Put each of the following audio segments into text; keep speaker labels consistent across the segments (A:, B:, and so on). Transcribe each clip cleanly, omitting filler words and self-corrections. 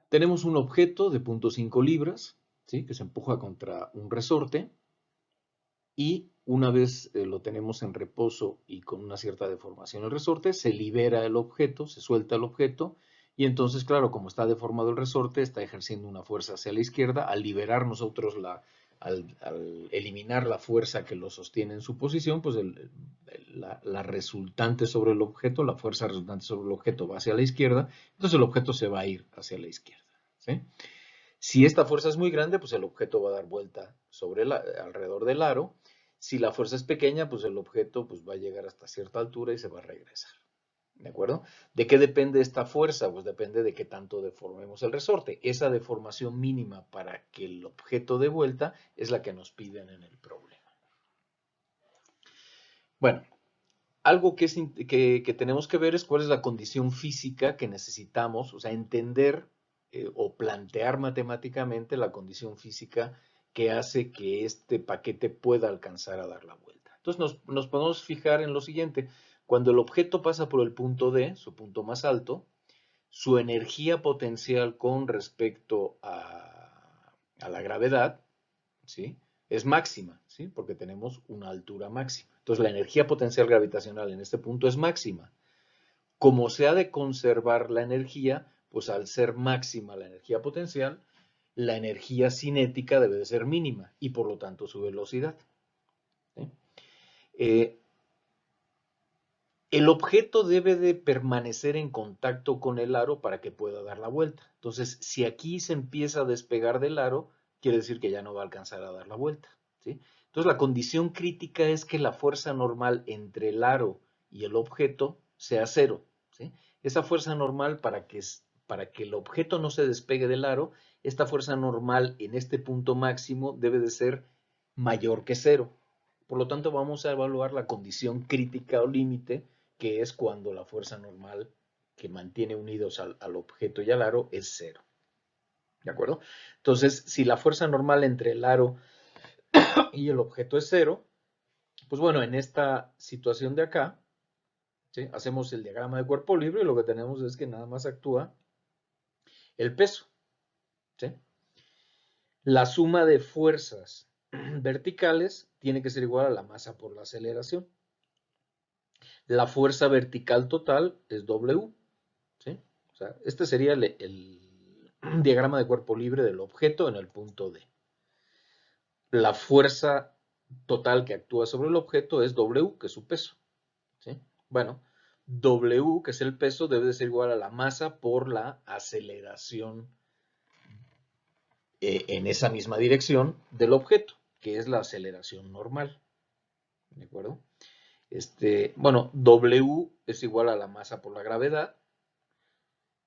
A: Tenemos un objeto de 0.5 libras, ¿sí? Que se empuja contra un resorte y una vez lo tenemos en reposo y con una cierta deformación el resorte, se libera el objeto, se suelta el objeto y entonces, claro, como está deformado el resorte, está ejerciendo una fuerza hacia la izquierda. Al liberar nosotros al eliminar la fuerza que lo sostiene en su posición, pues la resultante sobre el objeto, la fuerza resultante sobre el objeto va hacia la izquierda, entonces el objeto se va a ir hacia la izquierda, ¿sí? Si esta fuerza es muy grande, pues el objeto va a dar vuelta alrededor del aro. Si la fuerza es pequeña, pues el objeto pues, va a llegar hasta cierta altura y se va a regresar. ¿De acuerdo? ¿De qué depende esta fuerza? Pues depende de qué tanto deformemos el resorte. Esa deformación mínima para que el objeto dé vuelta es la que nos piden en el problema. Bueno, algo que tenemos que ver es cuál es la condición física que necesitamos, o sea, entender o plantear matemáticamente la condición física que hace que este paquete pueda alcanzar a dar la vuelta. Entonces nos podemos fijar en lo siguiente. Cuando el objeto pasa por el punto D, su punto más alto, su energía potencial con respecto a la gravedad, ¿sí? Es máxima, ¿sí? Porque tenemos una altura máxima. Entonces, la energía potencial gravitacional en este punto es máxima. Como se ha de conservar la energía, pues al ser máxima la energía potencial, la energía cinética debe de ser mínima y por lo tanto su velocidad, ¿sí? El objeto debe de permanecer en contacto con el aro para que pueda dar la vuelta. Entonces, si aquí se empieza a despegar del aro, quiere decir que ya no va a alcanzar a dar la vuelta, ¿sí? Entonces, la condición crítica es que la fuerza normal entre el aro y el objeto sea cero, ¿sí? Esa fuerza normal para que el objeto no se despegue del aro, esta fuerza normal en este punto máximo debe de ser mayor que cero. Por lo tanto, vamos a evaluar la condición crítica o límite, que es cuando la fuerza normal que mantiene unidos al objeto y al aro es cero. ¿De acuerdo? Entonces, si la fuerza normal entre el aro y el objeto es cero, pues bueno, en esta situación de acá, ¿sí? Hacemos el diagrama de cuerpo libre y lo que tenemos es que nada más actúa el peso, ¿sí? La suma de fuerzas verticales tiene que ser igual a la masa por la aceleración. La fuerza vertical total es W, ¿sí? O sea, este sería el diagrama de cuerpo libre del objeto en el punto D. La fuerza total que actúa sobre el objeto es W, que es su peso, ¿sí? Bueno, W, que es el peso, debe de ser igual a la masa por la aceleración en esa misma dirección del objeto, que es la aceleración normal. ¿De acuerdo? Bueno, W es igual a la masa por la gravedad.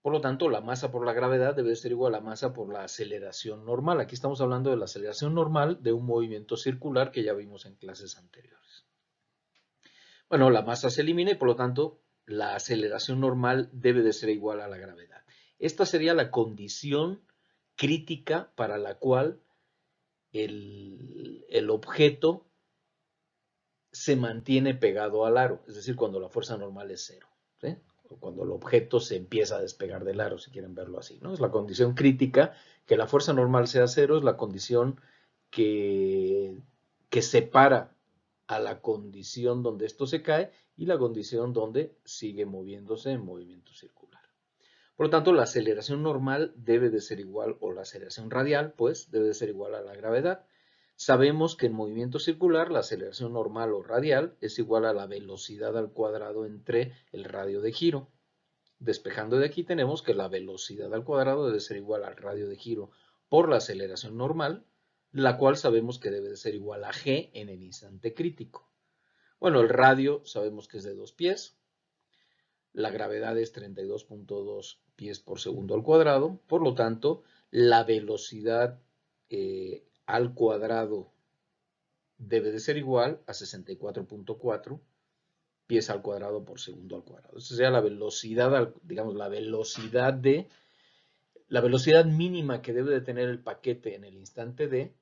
A: Por lo tanto, la masa por la gravedad debe ser igual a la masa por la aceleración normal. Aquí estamos hablando de la aceleración normal de un movimiento circular que ya vimos en clases anteriores. Bueno, la masa se elimina y por lo tanto la aceleración normal debe de ser igual a la gravedad. Esta sería la condición crítica para la cual el objeto se mantiene pegado al aro, es decir, cuando la fuerza normal es cero, ¿sí? O cuando el objeto se empieza a despegar del aro, si quieren verlo así, ¿no? Es la condición crítica, que la fuerza normal sea cero, es la condición que, que separa a la condición donde esto se cae y la condición donde sigue moviéndose en movimiento circular. Por lo tanto, la aceleración normal debe de ser igual, o la aceleración radial, pues, debe de ser igual a la gravedad. Sabemos que en movimiento circular la aceleración normal o radial es igual a la velocidad al cuadrado entre el radio de giro. Despejando de aquí tenemos que la velocidad al cuadrado debe ser igual al radio de giro por la aceleración normal, la cual sabemos que debe de ser igual a g en el instante crítico. Bueno, el radio sabemos que es de 2 pies, la gravedad es 32.2 pies por segundo al cuadrado, por lo tanto, la velocidad al cuadrado debe de ser igual a 64.4 pies al cuadrado por segundo al cuadrado. Esa sería la velocidad, digamos, la velocidad mínima que debe de tener el paquete en el instante D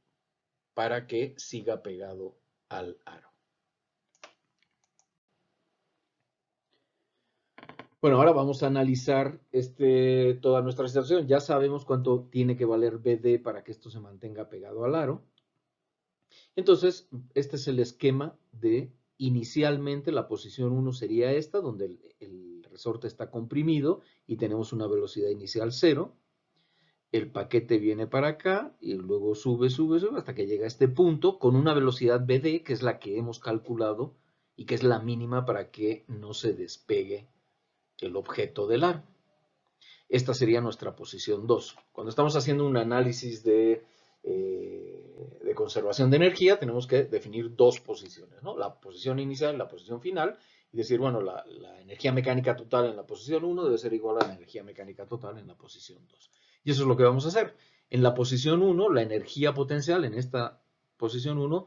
A: para que siga pegado al aro. Bueno, ahora vamos a analizar toda nuestra situación. Ya sabemos cuánto tiene que valer BD para que esto se mantenga pegado al aro. Entonces, este es el esquema de inicialmente la posición 1 sería esta, donde el resorte está comprimido y tenemos una velocidad inicial 0. El paquete viene para acá y luego sube, sube, sube hasta que llega a este punto con una velocidad BD, que es la que hemos calculado y que es la mínima para que no se despegue el objeto del aro. Esta sería nuestra posición 2. Cuando estamos haciendo un análisis de conservación de energía, tenemos que definir dos posiciones, ¿no? La posición inicial y la posición final, y decir, bueno, la energía mecánica total en la posición 1 debe ser igual a la energía mecánica total en la posición 2. Y eso es lo que vamos a hacer. En la posición 1, la energía potencial en esta posición 1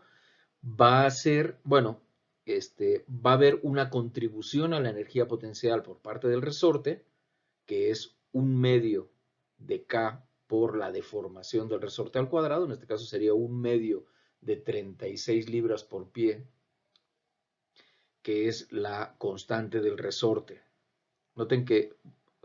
A: va a ser, bueno, va a haber una contribución a la energía potencial por parte del resorte, que es un medio de K por la deformación del resorte al cuadrado, en este caso sería un medio de 36 libras por pie, que es la constante del resorte. Noten que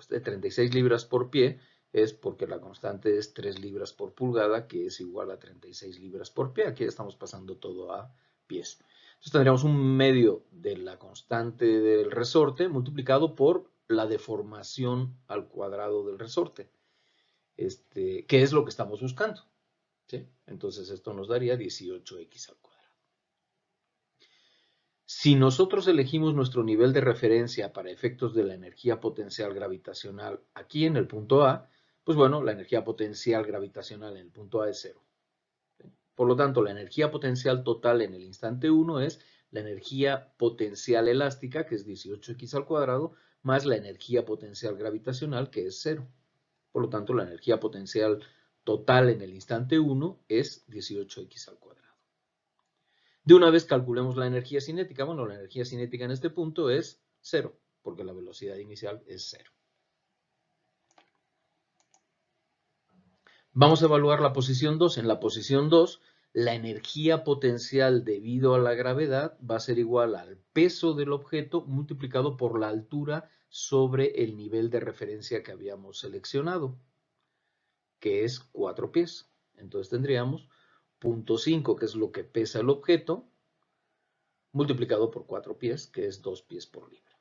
A: de 36 libras por pie es porque la constante es 3 libras por pulgada, que es igual a 36 libras por pie. Aquí estamos pasando todo a pies. Entonces tendríamos un medio de la constante del resorte multiplicado por la deformación al cuadrado del resorte, que es lo que estamos buscando, ¿sí? Entonces esto nos daría 18x al cuadrado. Si nosotros elegimos nuestro nivel de referencia para efectos de la energía potencial gravitacional aquí en el punto A, pues bueno, la energía potencial gravitacional en el punto A es 0. Por lo tanto, la energía potencial total en el instante 1 es la energía potencial elástica, que es 18x al cuadrado, más la energía potencial gravitacional, que es 0. Por lo tanto, la energía potencial total en el instante 1 es 18x al cuadrado. De una vez calculemos la energía cinética. Bueno, la energía cinética en este punto es 0, porque la velocidad inicial es 0. Vamos a evaluar la posición 2. En la posición 2, la energía potencial debido a la gravedad va a ser igual al peso del objeto multiplicado por la altura sobre el nivel de referencia que habíamos seleccionado, que es 4 pies. Entonces tendríamos 0.5, que es lo que pesa el objeto, multiplicado por 4 pies, que es 2 pies por libra.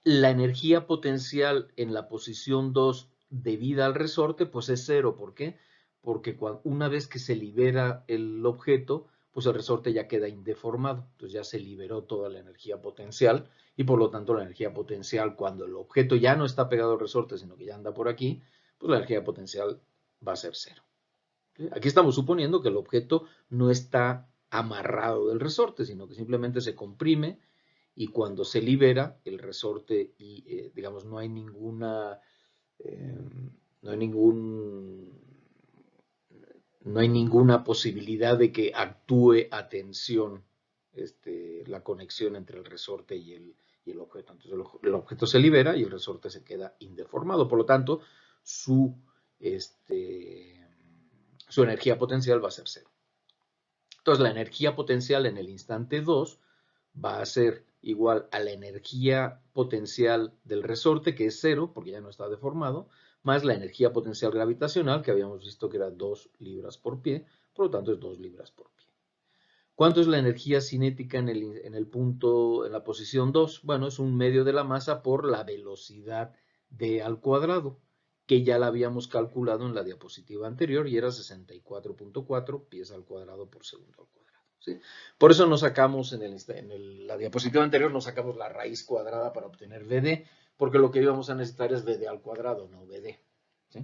A: La energía potencial en la posición 2 debida al resorte, pues es 0. ¿Por qué? Porque una vez que se libera el objeto, pues el resorte ya queda indeformado. Entonces ya se liberó toda la energía potencial y por lo tanto la energía potencial cuando el objeto ya no está pegado al resorte, sino que ya anda por aquí, pues la energía potencial va a ser 0. Aquí estamos suponiendo que el objeto no está amarrado del resorte, sino que simplemente se comprime y cuando se libera el resorte y digamos no hay ninguna no hay ninguna posibilidad de que actúe a tensión la conexión entre el resorte y el objeto. Entonces el objeto se libera y el resorte se queda indeformado. Por lo tanto, su energía potencial va a ser 0. Entonces la energía potencial en el instante 2 va a ser igual a la energía potencial del resorte, que es 0, porque ya no está deformado, más la energía potencial gravitacional, que habíamos visto que era 2 libras por pie, por lo tanto es 2 libras por pie. ¿Cuánto es la energía cinética en el punto, en la posición 2? Bueno, es un medio de la masa por la velocidad d al cuadrado, que ya la habíamos calculado en la diapositiva anterior y era 64.4 pies al cuadrado por segundo al cuadrado. ¿Sí? Por eso nos sacamos la diapositiva anterior, nos sacamos la raíz cuadrada para obtener VD, porque lo que íbamos a necesitar es VD al cuadrado, no VD. ¿Sí?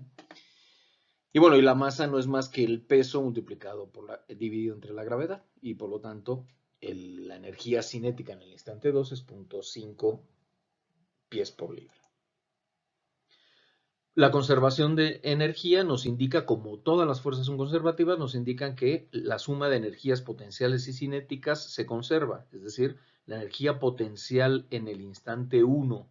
A: Y bueno, y la masa no es más que el peso multiplicado dividido entre la gravedad, y por lo tanto la energía cinética en el instante 2 es 0.5 pies por libra. La conservación de energía nos indica, como todas las fuerzas son conservativas, nos indican que la suma de energías potenciales y cinéticas se conserva. Es decir, la energía potencial en el instante 1,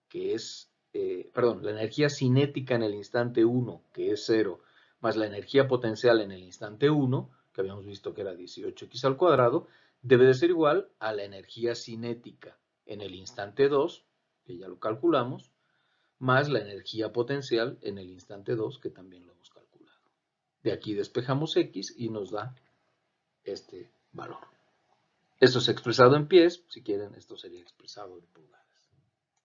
A: que es, la energía cinética en el instante 1, que es 0, más la energía potencial en el instante 1, que habíamos visto que era 18x al cuadrado, debe de ser igual a la energía cinética en el instante 2, que ya lo calculamos, más la energía potencial en el instante 2, que también lo hemos calculado. De aquí despejamos X y nos da este valor. Esto es expresado en pies, si quieren, esto sería expresado en pulgadas.